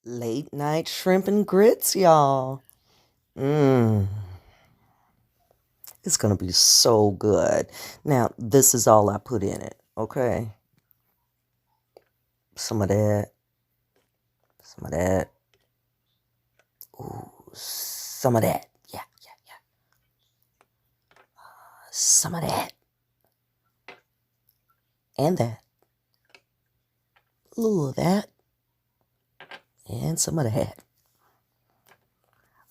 Late night shrimp and grits, y'all. Mmm, it's gonna be so good. Now, this is all I put in it, okay? Some of that, some of that, ooh, some of that. Yeah, yeah, yeah. Some of that, and that. A little of that, and some of that.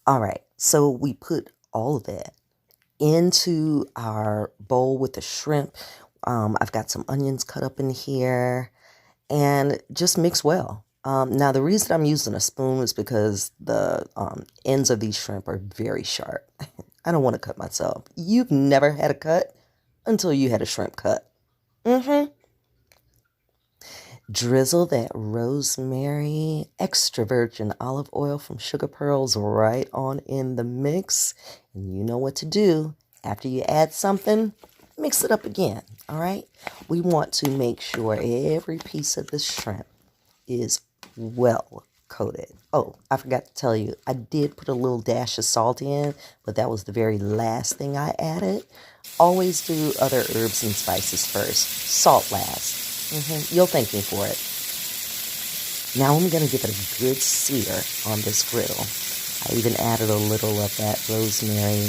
All right, so we put all of that into our bowl with the shrimp. I've got some onions cut up in here and just mix well. Now, the reason I'm using a spoon is because the ends of these shrimp are very sharp. I don't want to cut myself. You've never had a cut until you had a shrimp cut. Mm-hmm. Drizzle that rosemary extra virgin olive oil from Sugar Pearls right on in the mix. And you know what to do. After you add something, mix it up again, all right? We want to make sure every piece of the shrimp is well coated. Oh, I forgot to tell you, I did put a little dash of salt in, but that was the very last thing I added. Always do other herbs and spices first. Salt last. You'll thank me for it. Now I'm going to give it a good sear on this griddle. I even added a little of that rosemary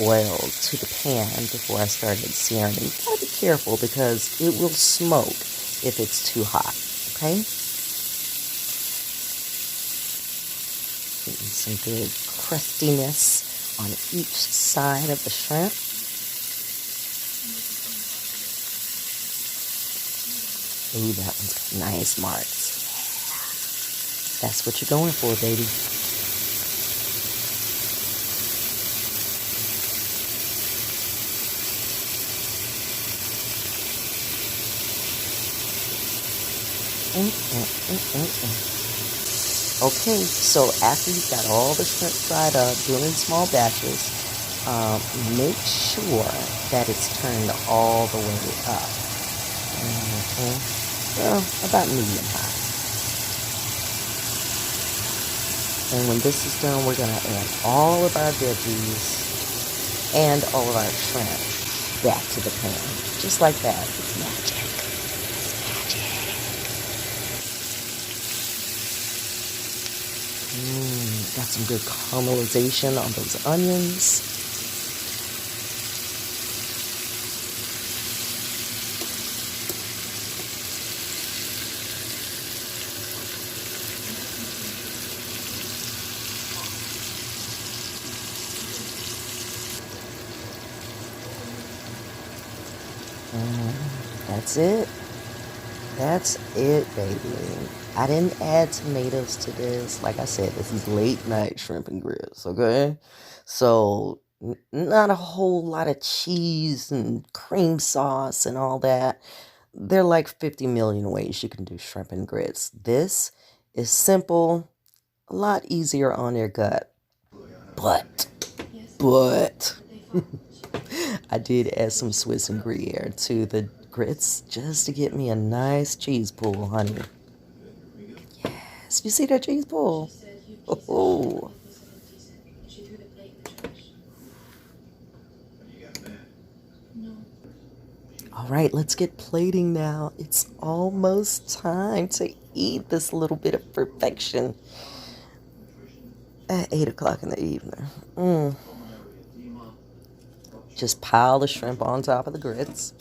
oil to the pan before I started searing. And you gotta be careful because it will smoke if it's too hot, okay? Getting some good crustiness on each side of the shrimp. Ooh, that one's got nice marks. That's what you're going for, baby. Okay, so after you've got all the shrimp fried up, do it in small batches. Make sure that it's turned all the way up. Well, about medium high. And when this is done, we're going to add all of our veggies and all of our shrimp back to the pan. Just like that. It's magic. Got some good caramelization on those onions. That's it. That's it, baby. I didn't add tomatoes to this. Like I said, this is late night shrimp and grits, okay? So, not a whole lot of cheese and cream sauce and all that. There are like 50 million ways you can do shrimp and grits. This is simple, a lot easier on your gut. But, but, I did add some Swiss and Gruyere to the grits just to get me a nice cheese pool, honey. Yes, you see that cheese pool? Oh. All right, let's get plating now. It's almost time to eat this little bit of perfection at 8 o'clock in the evening. Just pile the shrimp on top of the grits.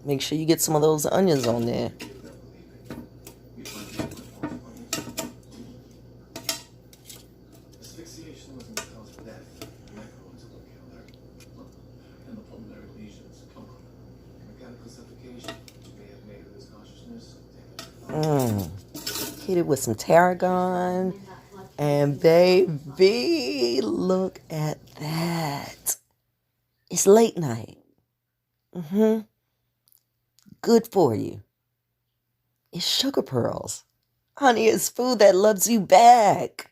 Make sure you get some of those onions on there. Hit it with some tarragon. And baby, look at that. It's late night. Good for you. It's Sugar Pearls. Honey, it's food that loves you back.